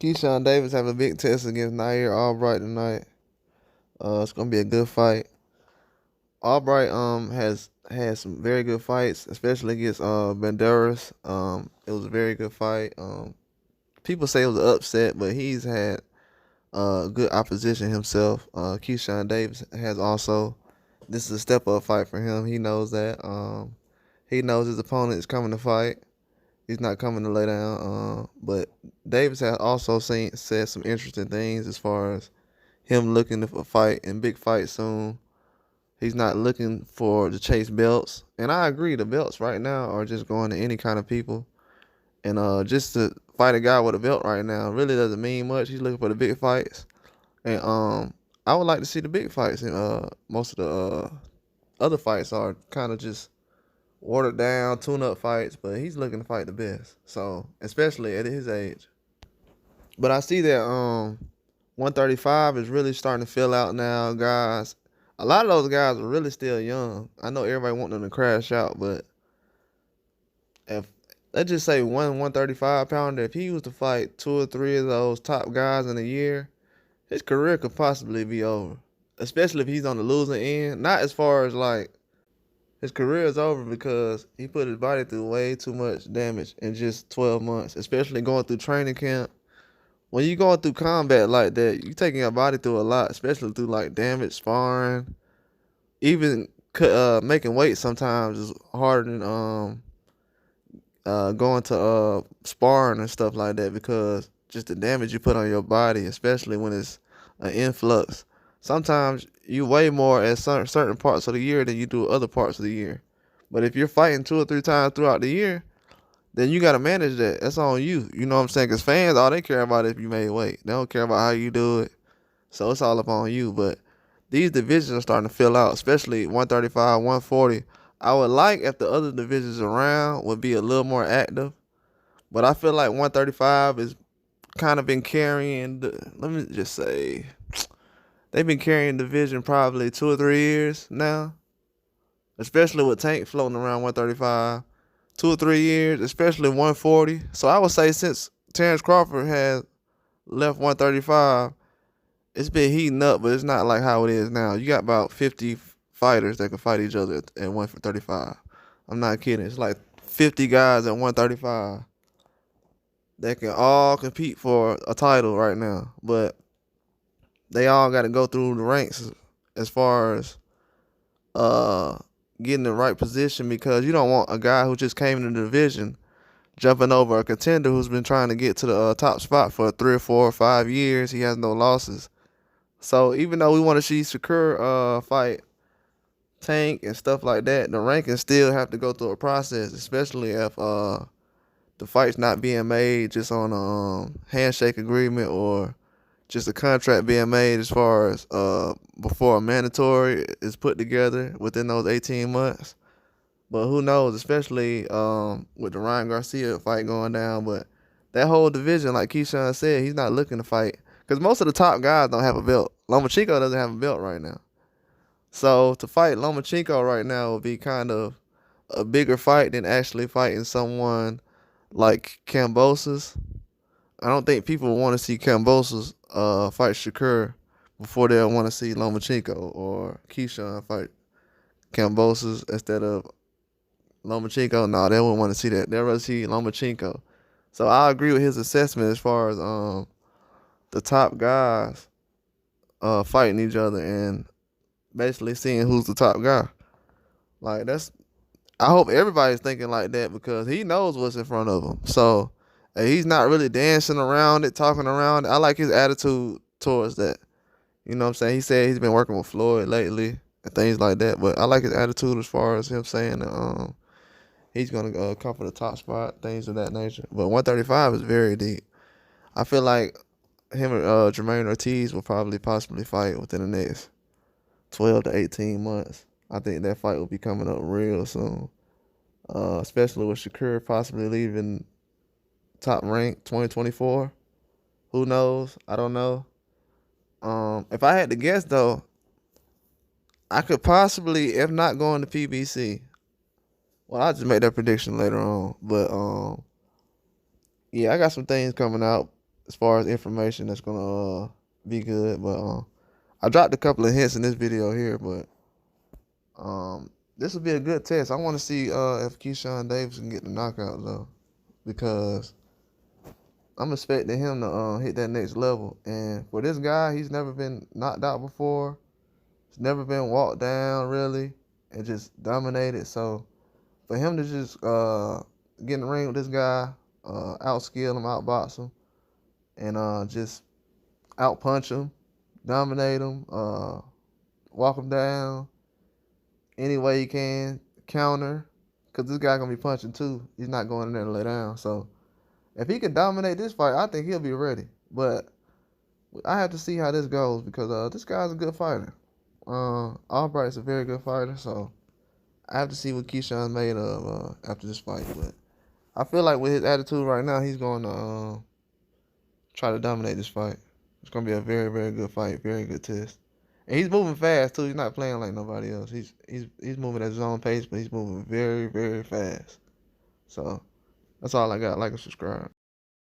Keyshawn Davis have a big test against Nahir Albright tonight. It's gonna be a good fight. Albright has had some very good fights, especially against Banderas. It was a very good fight. People say it was an upset, but he's had good opposition himself. Keyshawn Davis has also. This is a step up fight for him. He knows that. He knows his opponent is coming to fight. He's not coming to lay down. But Davis has also said some interesting things as far as him looking for a fight and big fight soon. He's not looking to chase belts. And I agree, the belts right now are just going to any kind of people. And just to fight a guy with a belt right now really doesn't mean much. He's looking for the big fights. And I would like to see the big fights. And most of the other fights are kind of just watered down, tune-up fights. But he's looking to fight the best. So, especially at his age. But I see that 135 is really starting to fill out now, guys. A lot of those guys are really still young. I know everybody want them to crash out, but if let's just say 135 pounder, if he was to fight 2 or 3 of those top guys in a year, his career could possibly be over. Especially if he's on the losing end. Not as far as like his career is over because he put his body through way too much damage in just 12 months, especially going through training camp. When you're going through combat like that, you're taking your body through a lot, especially through like damage, sparring, even making weight sometimes is harder than going to sparring and stuff like that because just the damage you put on your body, especially when it's an influx. Sometimes you weigh more at certain parts of the year than you do other parts of the year. But if you're fighting 2 or 3 times throughout the year, then you got to manage that. That's on you. You know what I'm saying? Because fans, all they care about is if you made weight. They don't care about how you do it. So it's all up on you. But these divisions are starting to fill out, especially 135, 140. I would like if the other divisions around would be a little more active. But I feel like 135 has kind of been carrying let me just say, they've been carrying the division probably 2 or 3 years now. Especially with Tank floating around 135. 2 or 3 years, especially 140. So I would say since Terrence Crawford has left 135, it's been heating up, but it's not like how it is now. You got about 50 fighters that can fight each other at 135. I'm not kidding. It's like 50 guys at 135 that can all compete for a title right now. But they all got to go through the ranks as far as getting the right position because you don't want a guy who just came in the division jumping over a contender who's been trying to get to the top spot for 3 or 4 or 5 years. He has no losses. So even though we want to see Shakur fight Tank and stuff like that, the rankings still have to go through a process, especially if the fight's not being made just on a handshake agreement or just a contract being made as far as before a mandatory is put together within those 18 months. But who knows, especially with the Ryan Garcia fight going down. But that whole division, like Keyshawn said, he's not looking to fight. Because most of the top guys don't have a belt. Lomachenko doesn't have a belt right now. So to fight Lomachenko right now would be kind of a bigger fight than actually fighting someone like Kambosos. I don't think people want to see Kambosos fight Shakur before they want to see Lomachenko or Keyshawn fight Kambosos instead of Lomachenko. No, they wouldn't want to see that. They'd rather see Lomachenko. So I agree with his assessment as far as the top guys fighting each other and basically seeing who's the top guy. Like I hope everybody's thinking like that because he knows what's in front of him. So he's not really dancing around it, talking around it. I like his attitude towards that. You know what I'm saying? He said he's been working with Floyd lately and things like that. But I like his attitude as far as him saying that he's going to come for the top spot, things of that nature. But 135 is very deep. I feel like him and Jermaine Ortiz will probably possibly fight within the next 12 to 18 months. I think that fight will be coming up real soon. Especially with Shakur possibly leaving top rank 2024. Who knows? I don't know. If I had to guess though, I could possibly, if not going to PBC. Well, I'll just make that prediction later on. But yeah, I got some things coming out. as far as information that's gonna be good. But I dropped a couple of hints in this video here, but this will be a good test. I want to see if Keyshawn Davis can get the knockout though, because I'm expecting him to hit that next level. And for this guy, he's never been knocked out before. He's never been walked down really and just dominated. So for him to just get in the ring with this guy, outskill him, outbox him, and just outpunch him, dominate him, walk him down any way he can, counter, because this guy gonna be punching too. He's not going in there to lay down. So if he can dominate this fight, I think he'll be ready. But I have to see how this goes because this guy's a good fighter. Albright's a very good fighter, so I have to see what Keyshawn's made of after this fight. But I feel like with his attitude right now, he's going to try to dominate this fight. It's going to be a very, very good fight, very good test. And he's moving fast too. He's not playing like nobody else. He's moving at his own pace, but he's moving very, very fast. So that's all I got. Like and subscribe.